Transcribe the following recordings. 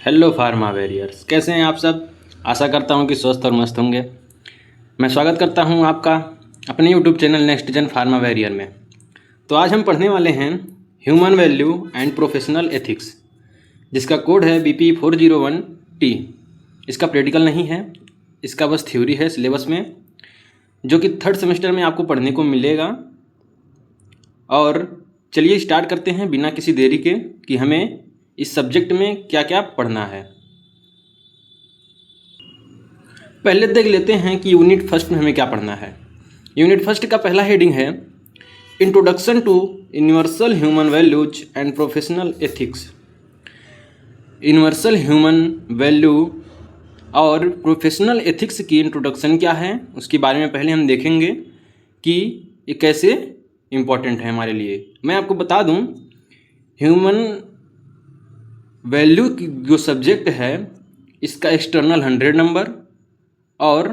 Hello pharma warriors, कैसे हैं आप सब। आशा करता हूं कि स्वस्थ और मस्त होंगे। मैं स्वागत करता हूं आपका अपने YouTube channel next gen pharma warrior में। तो आज हम पढ़ने वाले हैं human value and professional ethics, जिसका कोड है BP401T। इसका प्रैक्टिकल नहीं है, इसका बस थ्योरी है सिलेबस में, जो कि थर्ड सेमेस्टर में आपको पढ़ने को मिलेगा। और चलिए स्टार्ट करते हैं बिना किसी देरी के कि हमें इस सब्जेक्ट में क्या क्या पढ़ना है। पहले देख लेते हैं कि यूनिट फर्स्ट में हमें क्या पढ़ना है। यूनिट फर्स्ट का पहला हेडिंग है introduction to universal human values and professional ethics. Universal human value और प्रोफेशनल एथिक्स की इंट्रोडक्शन क्या है, उसके बारे में पहले हम देखेंगे कि ये कैसे इम्पोर्टेंट है हमारे लिए। मैं आपको बता दूं, ह्यूमन वैल्यू की जो सब्जेक्ट है इसका एक्सटर्नल 100 नंबर और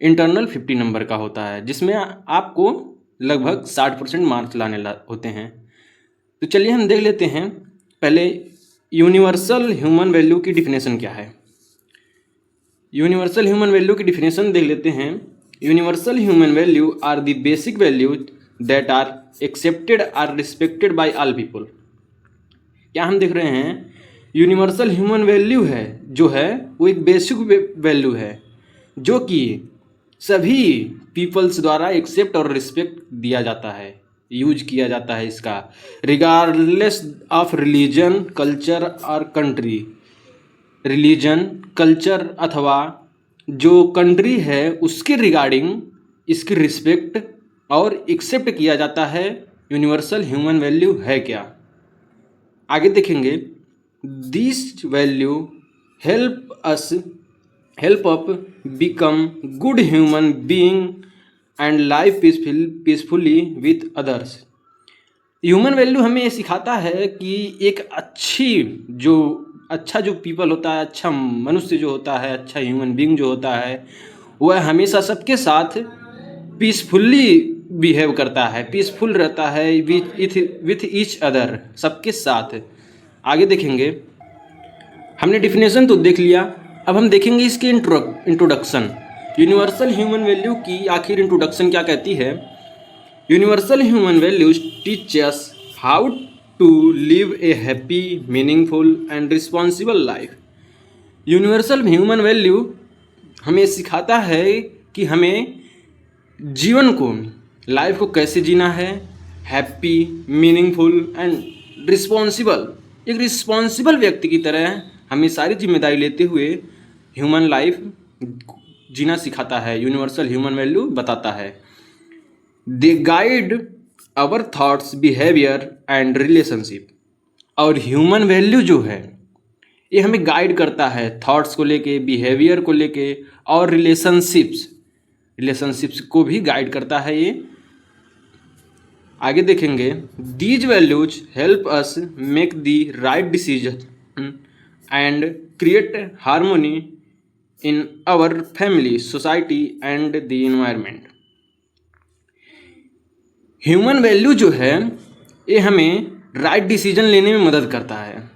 इंटरनल 50 नंबर का होता है, जिसमें आपको लगभग 60% मार्क्स लाने होते हैं। तो चलिए हम देख लेते हैं पहले यूनिवर्सल ह्यूमन वैल्यू की डिफिनेशन क्या है। यूनिवर्सल ह्यूमन वैल्यू की डिफिनेशन देख लेते हैं। Universal human value are the basic values that are accepted are respected by all people. क्या हम देख रहे हैं, यूनिवर्सल ह्यूमन वैल्यू है जो है वो एक बेसिक वैल्यू है जो कि सभी पीपल्स द्वारा एक्सेप्ट और रिस्पेक्ट दिया जाता है, यूज किया जाता है इसका, रिगार्डलेस ऑफ रिलीजन, कल्चर और कंट्री। रिलीजन, कल्चर अथवा जो कंट्री है उसके रिगार्डिंग इसकी रिस्पेक्ट और एक्सेप्ट किया जाता है। यूनिवर्सल ह्यूमन वैल्यू है क्या, आगे देखेंगे। This value help up become good human being and life peacefully with others. Human value हमें ये सिखाता है कि एक अच्छा जो पीपल होता है, अच्छा मनुष्य जो होता है, अच्छा ह्यूमन बीइंग जो होता है, वह हमेशा सबके साथ पीसफुली बिहेव करता है, पीसफुल रहता है विथ ईच अदर, सबके साथ। आगे देखेंगे, हमने डिफिनेशन तो देख लिया, अब हम देखेंगे इसके इंट्रोडक्शन। यूनिवर्सल ह्यूमन वैल्यू की आखिर इंट्रोडक्शन क्या कहती है। Universal human values teach us how to live a happy, meaningful and responsible life. Universal human value हमें सिखाता है कि हमें जीवन को, लाइफ को कैसे जीना है, हैप्पी, मीनिंगफुल एंड रिस्पॉन्सिबल। एक रिस्पॉन्सिबल व्यक्ति की तरह हमें सारी जिम्मेदारी लेते हुए ह्यूमन लाइफ जीना सिखाता है, यूनिवर्सल ह्यूमन वैल्यू बताता है। They guide our thoughts, behaviour and relationship. और ह्यूमन वैल्यू जो है ये हमें गाइड करता है थॉट्स को लेके, बिहेवियर को लेके और रिलेशनशिप्स को भी गाइड करता है ये। आगे देखेंगे, these values help us make the right decision and create harmony in our family, society and the environment. Human value जो है ये हमें राइट डिसीजन लेने में मदद करता है।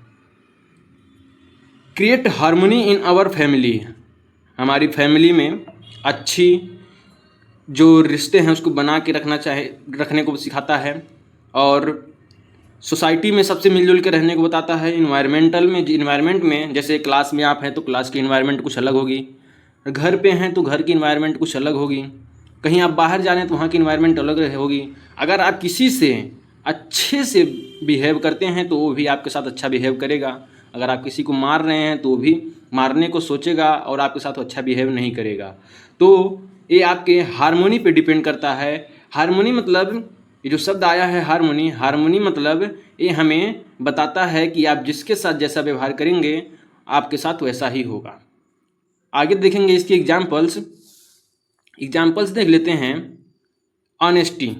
Create harmony in our family, हमारी फैमिली में अच्छी जो रिश्ते हैं उसको बना के रखने को सिखाता है। और सोसाइटी में सबसे मिलजुल के रहने को बताता है। इन्वायरमेंट में जैसे क्लास में आप हैं तो क्लास की इन्वायरमेंट कुछ अलग होगी, घर पे हैं तो घर की इन्वायरमेंट कुछ अलग होगी, कहीं आप बाहर जा रहे हैं तो वहाँ की इन्वायरमेंट अलग होगी। अगर आप किसी से अच्छे से बिहेव करते हैं तो वो भी आपके साथ अच्छा बिहेव करेगा। अगर आप किसी को मार रहे हैं तो वो भी मारने को सोचेगा और आपके साथ अच्छा बिहेव नहीं करेगा। तो ये आपके हार्मोनी पे डिपेंड करता है। हार्मोनी मतलब, ये जो शब्द आया है हार्मोनी मतलब ये हमें बताता है कि आप जिसके साथ जैसा व्यवहार करेंगे आपके साथ वैसा ही होगा। आगे देखेंगे इसके एग्जाम्पल्स देख लेते हैं। Honesty,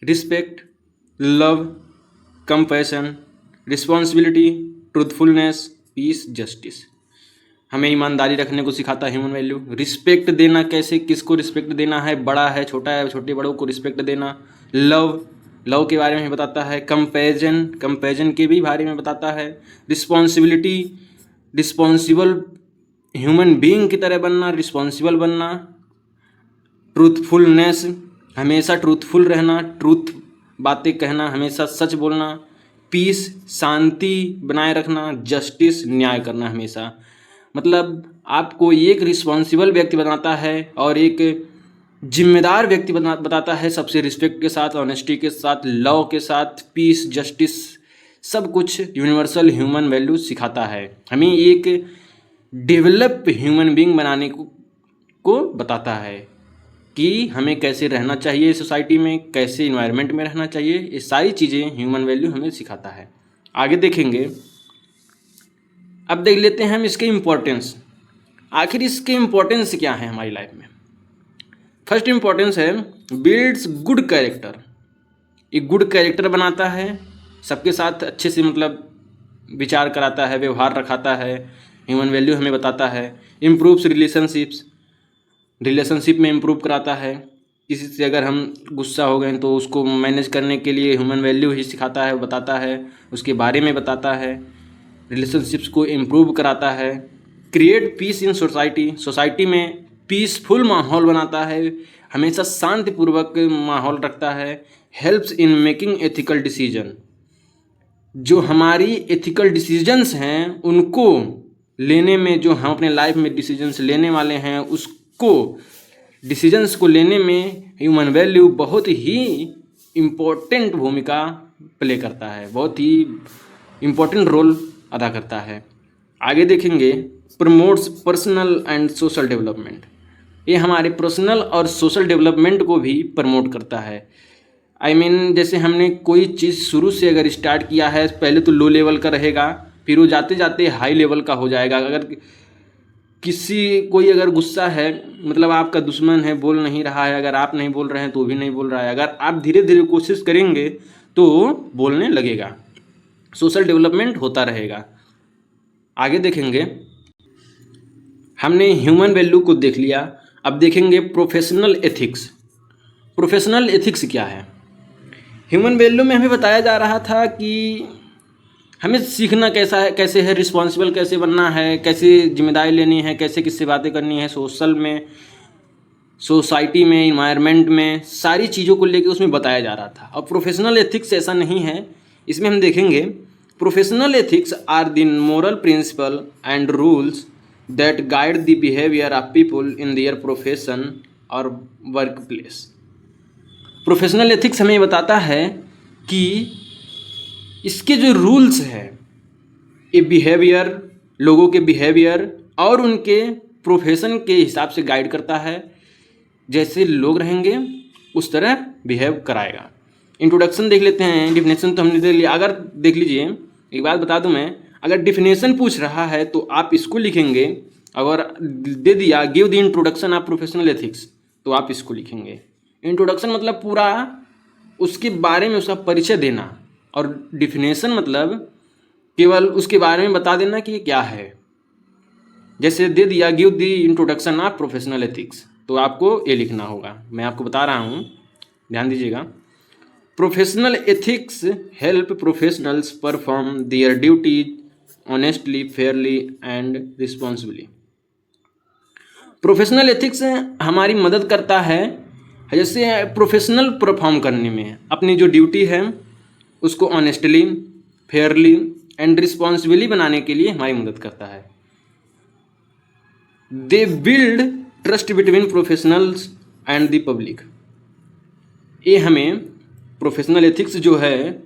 respect, love, compassion, responsibility, truthfulness, peace, justice. हमें ईमानदारी रखने को सिखाता है ह्यूमन वैल्यू। रिस्पेक्ट देना, कैसे किसको रिस्पेक्ट देना है, बड़ा है छोटा है, छोटे बड़ों को रिस्पेक्ट देना। लव के बारे में बताता है। कंपैरिजन के भी बारे में बताता है। रिस्पॉन्सिबिलिटी, रिस्पॉन्सिबल ह्यूमन बीइंग की तरह बनना, रिस्पॉन्सिबल बनना, ट्रूथफुलनेस, हमेशा ट्रूथफुल रहना, ट्रूथ बातें कहना, हमेशा सच बोलना, पीस शांति बनाए रखना, जस्टिस न्याय करना हमेशा। मतलब आपको एक रिस्पॉन्सिबल व्यक्ति बनाता है और एक जिम्मेदार व्यक्ति बताता है, सबसे रिस्पेक्ट के साथ, ऑनेस्टी के साथ, लव के साथ, पीस, जस्टिस, सब कुछ यूनिवर्सल ह्यूमन वैल्यूज सिखाता है। हमें एक डेवलप ह्यूमन बीइंग बनाने को बताता है कि हमें कैसे रहना चाहिए सोसाइटी में, कैसे इन्वायरमेंट में रहना चाहिए। ये सारी चीज़ें ह्यूमन वैल्यू हमें सिखाता है। आगे देखेंगे। अब देख लेते हैं हम इसके इम्पोर्टेंस। आखिर इसके इम्पोर्टेंस क्या है हमारी लाइफ में। फर्स्ट इम्पोर्टेंस है बिल्ड्स गुड कैरेक्टर। एक गुड कैरेक्टर बनाता है, सबके साथ अच्छे से मतलब विचार कराता है, व्यवहार रखाता है, ह्यूमन वैल्यू हमें बताता है। इम्प्रूव्स रिलेशनशिप्स, रिलेशनशिप में इम्प्रूव कराता है। किसी से अगर हम गुस्सा हो गए तो उसको मैनेज करने के लिए ह्यूमन वैल्यू ही सिखाता है, बताता है, उसके बारे में बताता है। रिलेशनशिप्स को इम्प्रूव कराता है। Create peace in society, society में पीसफुल माहौल बनाता है, हमेशा शांतिपूर्वक माहौल रखता है। Helps in making ethical decision, जो हमारी एथिकल डिसीजंस हैं उनको लेने में, जो हम अपने लाइफ में डिसीजंस लेने वाले हैं उसको डिसीजंस को लेने में ह्यूमन वैल्यू बहुत ही इम्पोर्टेंट भूमिका प्ले करता है, बहुत ही इम्पोर्टेंट रोल अदा करता है। आगे देखेंगे। Promotes personal and social development, ये हमारे पर्सनल और सोशल डेवलपमेंट को भी प्रमोट करता है। आई मीन जैसे हमने कोई चीज़ शुरू से अगर स्टार्ट किया है, पहले तो लो लेवल का रहेगा, फिर वो जाते जाते हाई लेवल का हो जाएगा। अगर कोई अगर गुस्सा है, मतलब आपका दुश्मन है, बोल नहीं रहा है, अगर आप नहीं बोल रहे हैं तो वो भी नहीं बोल रहा है, अगर आप धीरे धीरे कोशिश करेंगे तो बोलने लगेगा, सोशल डेवलपमेंट होता रहेगा। आगे देखेंगे। हमने ह्यूमन वैल्यू को देख लिया, अब देखेंगे प्रोफेशनल एथिक्स। प्रोफेशनल एथिक्स क्या है। ह्यूमन वैल्यू में हमें बताया जा रहा था कि हमें सीखना कैसे है, रिस्पॉन्सिबल कैसे बनना है, कैसे जिम्मेदारी लेनी है, कैसे किससे बातें करनी है, सोशल में, सोसाइटी में, इन्वायरमेंट में, सारी चीज़ों को लेकर उसमें बताया जा रहा था। और प्रोफेशनल एथिक्स ऐसा नहीं है। इसमें हम देखेंगे professional ethics are the moral principle and rules that guide the behaviour of people in their profession और वर्क प्लेस। प्रोफेशनल एथिक्स हमें बताता है कि इसके जो रूल्स हैं, ये बिहेवियर, लोगों के बिहेवियर और उनके प्रोफेशन के हिसाब से गाइड करता है। जैसे लोग रहेंगे उस तरह बिहेव कराएगा। इंट्रोडक्शन देख लेते हैं। डिफिनेशन तो हमने देख लिया। अगर देख लीजिए, एक बात बता दूं मैं, अगर डिफिनेशन पूछ रहा है तो आप इसको लिखेंगे। अगर दे दिया give the introduction of professional ethics, तो आप इसको लिखेंगे। इंट्रोडक्शन मतलब पूरा उसके बारे में उसका परिचय देना, और डिफिनेशन मतलब केवल उसके बारे में बता देना कि ये क्या है। जैसे दे दिया give the introduction of professional ethics, तो आपको ये लिखना होगा। मैं आपको बता रहा हूँ, ध्यान दीजिएगा। Professional ethics help professionals perform their duties honestly, Fairlie and responsibly. Professional ethics हमारी मदद करता है जैसे प्रोफेशनल परफॉर्म करने में, अपनी जो ड्यूटी है उसको ऑनेस्टली, फेयरली एंड रिस्पॉन्सिबली बनाने के लिए हमारी मदद करता है। They build trust between professionals and the public. ये हमें प्रोफेशनल एथिक्स जो है,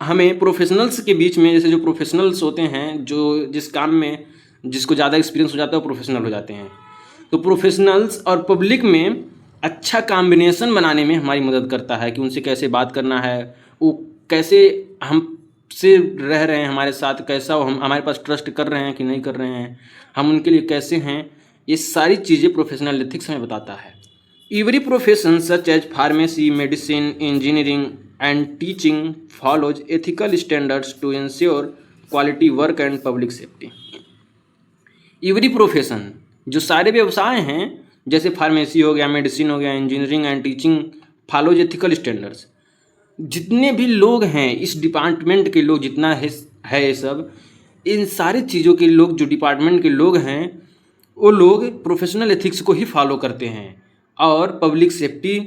हमें प्रोफेशनल्स के बीच में, जैसे जो प्रोफेशनल्स होते हैं, जो जिस काम में जिसको ज़्यादा एक्सपीरियंस हो जाता है वो प्रोफेशनल हो जाते हैं, तो प्रोफेशनल्स और पब्लिक में अच्छा कॉम्बिनेशन बनाने में हमारी मदद करता है कि उनसे कैसे बात करना है, वो कैसे हमसे रह रहे हैं, हमारे साथ कैसा हम हमारे पास ट्रस्ट कर रहे हैं कि नहीं कर रहे हैं, हम उनके लिए कैसे हैं। ये सारी चीज़ें प्रोफेशनल एथिक्स हमें बताता है। Every profession such as pharmacy, medicine, engineering and teaching follows ethical standards to ensure quality work and public safety. Every profession, जो सारे व्यवसाय हैं, जैसे फार्मेसी हो गया, मेडिसिन हो गया, engineering and teaching, follows ethical standards. जितने भी लोग हैं इस डिपार्टमेंट के लोग, जितना है ये सब इन सारी चीज़ों के लोग, जो डिपार्टमेंट के लोग हैं, वो लोग प्रोफेशनल एथिक्स को ही फॉलो करते हैं और पब्लिक सेफ्टी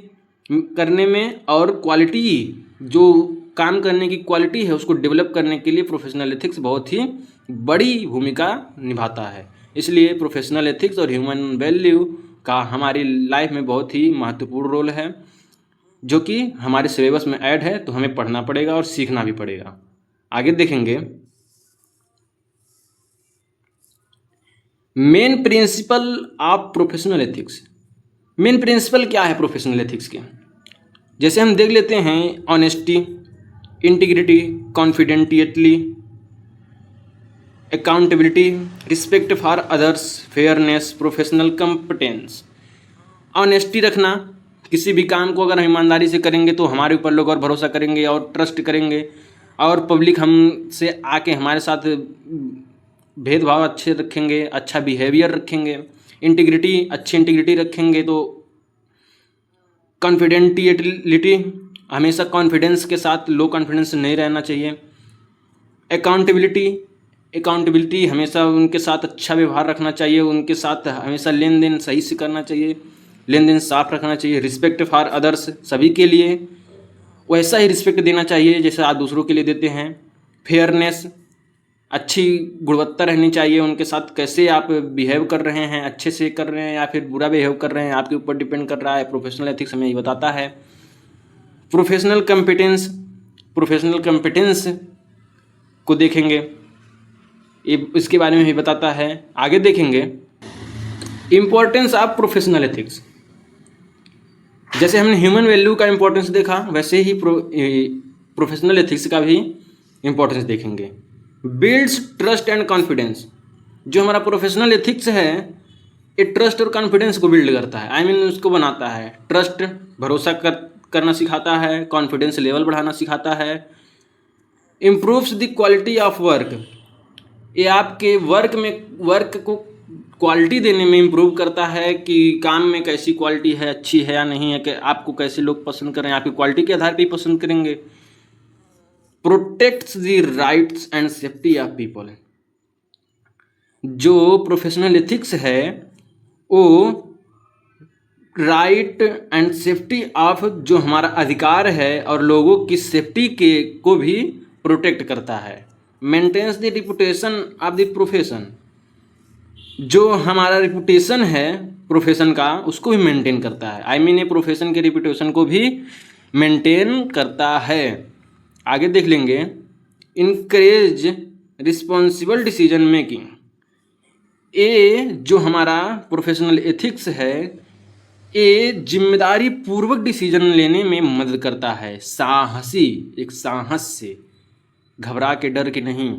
करने में और क्वालिटी, जो काम करने की क्वालिटी है उसको डेवलप करने के लिए प्रोफेशनल एथिक्स बहुत ही बड़ी भूमिका निभाता है। इसलिए प्रोफेशनल एथिक्स और ह्यूमन वैल्यू का हमारी लाइफ में बहुत ही महत्वपूर्ण रोल है, जो कि हमारे सिलेबस में ऐड है, तो हमें पढ़ना पड़ेगा और सीखना भी पड़ेगा। आगे देखेंगे main principle of professional ethics. Main principle क्या है प्रोफेशनल एथिक्स के? जैसे हम देख लेते हैं honesty, integrity, confidentially, accountability, respect for others, fairness, professional competence. Honesty रखना, किसी भी काम को अगर हम ईमानदारी से करेंगे तो हमारे ऊपर लोग और भरोसा करेंगे और ट्रस्ट करेंगे, और पब्लिक हमसे आके हमारे साथ भेदभाव अच्छे रखेंगे, अच्छा बिहेवियर रखेंगे। इंटीग्रिटी, अच्छी इंटीग्रिटी रखेंगे तो कॉन्फिडेंटियलिटी, हमेशा कॉन्फिडेंस के साथ, लो कॉन्फिडेंस नहीं रहना चाहिए। अकाउंटेबिलिटी, हमेशा उनके साथ अच्छा व्यवहार रखना चाहिए, उनके साथ हमेशा लेन देन सही से करना चाहिए, लेन देन साफ रखना चाहिए। रिस्पेक्ट फॉर अदर्स, सभी के लिए वैसा ही रिस्पेक्ट देना चाहिए जैसे आप दूसरों के लिए देते हैं। फेयरनेस, अच्छी गुणवत्ता रहनी चाहिए, उनके साथ कैसे आप बिहेव कर रहे हैं, अच्छे से कर रहे हैं या फिर बुरा बिहेव कर रहे हैं, आपके ऊपर डिपेंड कर रहा है। प्रोफेशनल एथिक्स हमें ये बताता है। प्रोफेशनल कंपिटेंस को देखेंगे, ये इसके बारे में भी बताता है। आगे देखेंगे इम्पोर्टेंस ऑफ प्रोफेशनल एथिक्स। जैसे हमने ह्यूमन वैल्यू का इम्पोर्टेंस देखा, वैसे ही प्रोफेशनल एथिक्स का भी इम्पोर्टेंस देखेंगे। Builds trust and confidence. जो हमारा प्रोफेशनल एथिक्स है, ये ट्रस्ट और कॉन्फिडेंस को बिल्ड करता है, उसको बनाता है। ट्रस्ट, भरोसा करना सिखाता है, कॉन्फिडेंस लेवल बढ़ाना सिखाता है। Improves the quality of work, ये आपके वर्क को क्वालिटी देने में इम्प्रूव करता है कि काम में कैसी क्वालिटी है, अच्छी है या नहीं है, कि आपको कैसे लोग पसंद करें, आपकी क्वालिटी के आधार पर ही पसंद करेंगे। Protects the rights and safety of people. जो प्रोफेशनल एथिक्स है वो राइट एंड सेफ्टी ऑफ, जो हमारा अधिकार है और लोगों की सेफ्टी के को भी प्रोटेक्ट करता है। Maintains the reputation of the profession, जो हमारा रिपुटेशन है प्रोफेशन का उसको भी मेंटेन करता है। ये प्रोफेशन के रिपुटेशन को भी मेंटेन करता है। आगे देख लेंगे इनकरेज रिस्पॉन्सिबल डिसीजन मेकिंग। ये जो हमारा प्रोफेशनल एथिक्स है, ये जिम्मेदारी पूर्वक डिसीजन लेने में मदद करता है। साहसी, एक साहस से, घबरा के, डर के नहीं,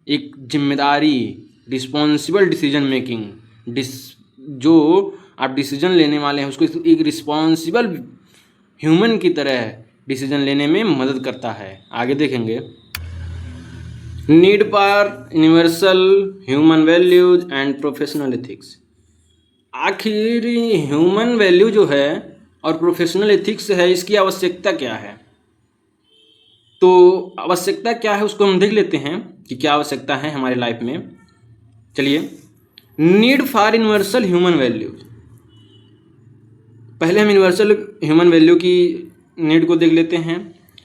एक जिम्मेदारी, रिस्पॉन्सिबल डिसीजन मेकिंग। जो आप डिसीजन लेने वाले हैं उसको एक रिस्पॉन्सिबल ह्यूमन की तरह डिसीजन लेने में मदद करता है। आगे देखेंगे need for universal human values and professional ethics. आखिर ह्यूमन वैल्यू जो है और प्रोफेशनल एथिक्स है, इसकी आवश्यकता क्या है? तो आवश्यकता क्या है उसको हम देख लेते हैं कि क्या आवश्यकता है हमारे लाइफ में। चलिए, need for universal human values. पहले हम यूनिवर्सल ह्यूमन वैल्यू की नीड को देख लेते हैं।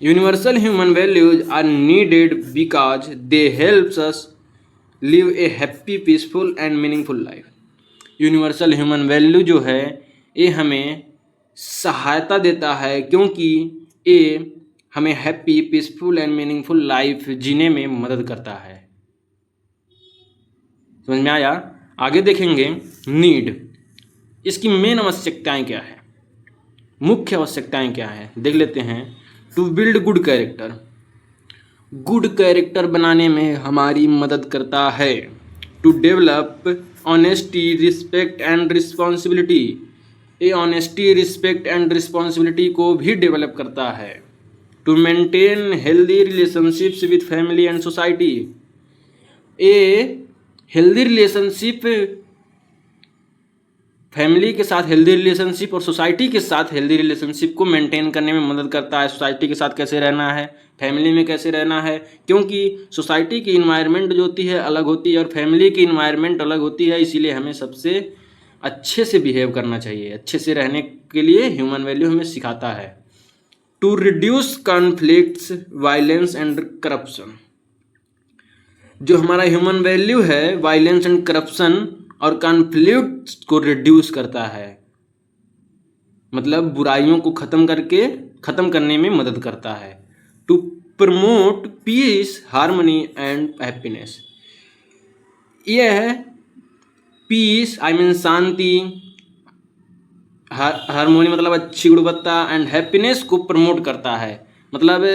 Universal human values are needed because they helps us live a happy, peaceful and meaningful life. Universal human value जो है ये हमें सहायता देता है, क्योंकि ये हमें happy, peaceful and meaningful life जीने में मदद करता है। समझ में आया? आगे देखेंगे नीड, इसकी मेन आवश्यकताएं क्या है, मुख्य आवश्यकताएं क्या है, देख लेते हैं। To build good character, good character बनाने में हमारी मदद करता है। To develop honesty, respect and responsibility, ये ऑनेस्टी, रिस्पेक्ट एंड रिस्पॉन्सिबिलिटी को भी डेवलप करता है। To maintain healthy relationships with family and society, ये हेल्दी रिलेशनशिप फैमिली के साथ हेल्दी रिलेशनशिप और सोसाइटी के साथ हेल्दी रिलेशनशिप को मेंटेन करने में मदद करता है। सोसाइटी के साथ कैसे रहना है, फैमिली में कैसे रहना है, क्योंकि सोसाइटी की इन्वायरमेंट जो होती है अलग होती है और फैमिली की इन्वायरमेंट अलग होती है, इसीलिए हमें सबसे अच्छे से बिहेव करना चाहिए। अच्छे से रहने के लिए ह्यूमन वैल्यू हमें सिखाता है। To reduce conflicts, violence and corruption, जो हमारा ह्यूमन वैल्यू है वायलेंस एंड करप्शन और कॉन्फ्लिक्ट को रिड्यूस करता है, मतलब बुराइयों को खत्म करने में मदद करता है। To promote peace, harmony and happiness, यह है पीस आई मीन शांति, हार्मोनी मतलब अच्छी गुणवत्ता, एंड हैप्पीनेस को प्रमोट करता है, मतलब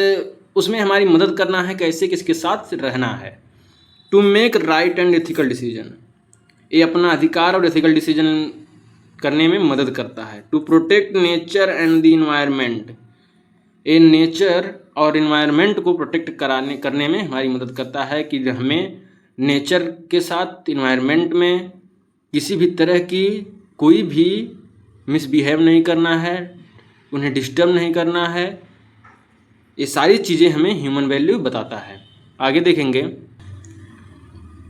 उसमें हमारी मदद करना है कैसे किसके साथ रहना है। To make right and ethical decision, ये अपना अधिकार और एथिकल डिसीजन करने में मदद करता है। To protect nature and the environment, ये नेचर और इन्वायरमेंट को प्रोटेक्ट करने में हमारी मदद करता है कि हमें नेचर के साथ इन्वायरमेंट में किसी भी तरह की कोई भी मिसबिहेव नहीं करना है, उन्हें डिस्टर्ब नहीं करना है। ये सारी चीज़ें हमें ह्यूमन वैल्यू बताता है। आगे देखेंगे,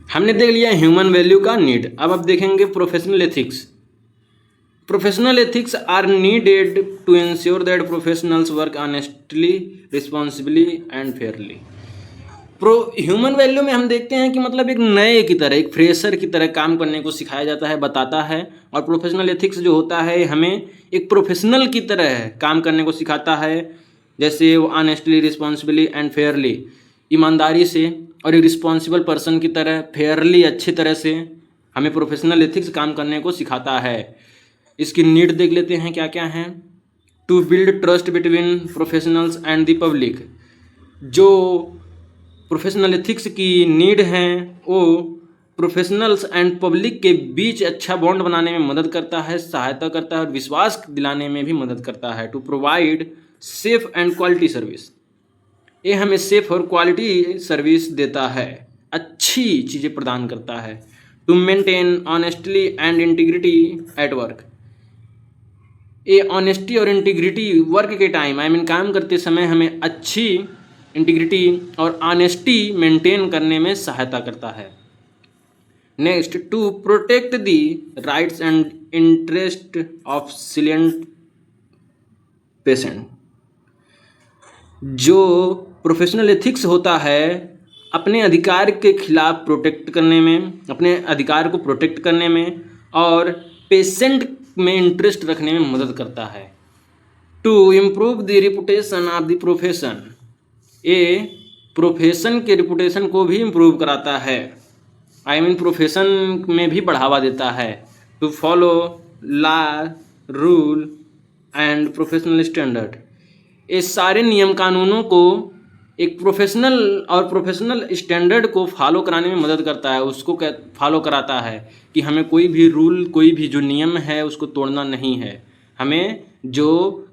हमने देख लिया ह्यूमन वैल्यू का नीड। अब देखेंगे professional ethics. Professional ethics are needed to ensure that professionals work honestly, responsibly and fairly. Human value में हम देखते हैं कि मतलब एक नए की तरह, एक फ्रेशर की तरह काम करने को सिखाया जाता है, बताता है। और प्रोफेशनल एथिक्स जो होता है हमें एक प्रोफेशनल की तरह काम करने को सिखाता है, जैसे वो ऑनेस्टली, रिस्पॉन्सिबली एंड फेयरली, ईमानदारी से और एक रिस्पॉन्सिबल पर्सन की तरह, फेयरली, अच्छी तरह से हमें प्रोफेशनल एथिक्स काम करने को सिखाता है। इसकी नीड देख लेते हैं क्या क्या हैं। To build trust between professionals and the public, जो प्रोफेशनल एथिक्स की नीड हैं वो प्रोफेशनल्स एंड पब्लिक के बीच अच्छा बॉन्ड बनाने में मदद करता है, सहायता करता है और विश्वास दिलाने में भी मदद करता है। To provide safe and quality service, ये हमें सेफ और क्वालिटी सर्विस देता है, अच्छी चीज़ें प्रदान करता है। To maintain honestly and integrity at work, ये ऑनेस्टी और इंटीग्रिटी वर्क के टाइम आई मीन काम करते समय हमें अच्छी इंटीग्रिटी और ऑनेस्टी मेंटेन करने में सहायता करता है। Next, to protect the rights and interest of silent patient, जो प्रोफेशनल एथिक्स होता है अपने अधिकार के खिलाफ प्रोटेक्ट करने में, अपने अधिकार को प्रोटेक्ट करने में और पेशेंट में इंटरेस्ट रखने में मदद करता है। To improve the reputation of the profession, ये प्रोफेशन के रिपुटेशन को भी इम्प्रूव कराता है, आई मीन प्रोफेशन में भी बढ़ावा देता है। To follow law, rule and professional standard, ये सारे नियम कानूनों को एक प्रोफेशनल स्टैंडर्ड को फॉलो कराने में मदद करता है, उसको फॉलो कराता है कि हमें कोई भी रूल, कोई भी जो नियम है उसको तोड़ना नहीं है, हमें जो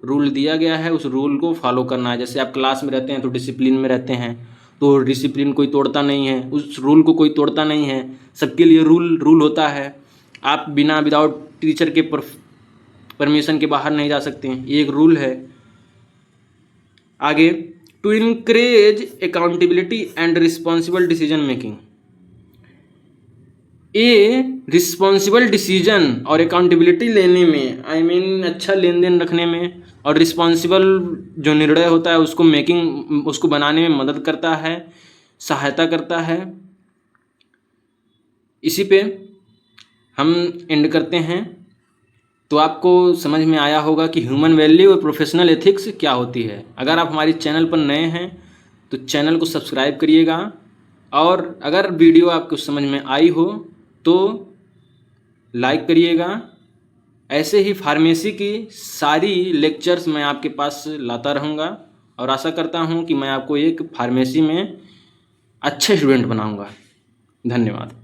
रूल दिया गया है उस रूल को फॉलो करना है। जैसे आप क्लास में रहते हैं तो डिसिप्लिन में रहते हैं, तो डिसिप्लिन कोई तोड़ता नहीं है, उस रूल को कोई तोड़ता नहीं है, सबके लिए रूल होता है। आप विदाउट टीचर के परमिशन के बाहर नहीं जा सकते हैं, ये एक रूल है। आगे, to encourage accountability and responsible decision making, ये रिस्पॉन्सिबल डिसीजन और अकाउंटेबिलिटी लेने में आई मीन अच्छा लेन देन रखने में और रिस्पॉन्सिबल जो निर्णय होता है उसको बनाने में मदद करता है, सहायता करता है। इसी पे हम एंड करते हैं। तो आपको समझ में आया होगा कि ह्यूमन वैल्यू और प्रोफेशनल एथिक्स क्या होती है। अगर आप हमारे चैनल पर नए हैं तो चैनल को सब्सक्राइब करिएगा, और अगर वीडियो आपको समझ में आई हो तो लाइक करिएगा। ऐसे ही फार्मेसी की सारी लेक्चर्स मैं आपके पास लाता रहूँगा और आशा करता हूँ कि मैं आपको एक फार्मेसी में अच्छा स्टूडेंट बनाऊँगा। धन्यवाद।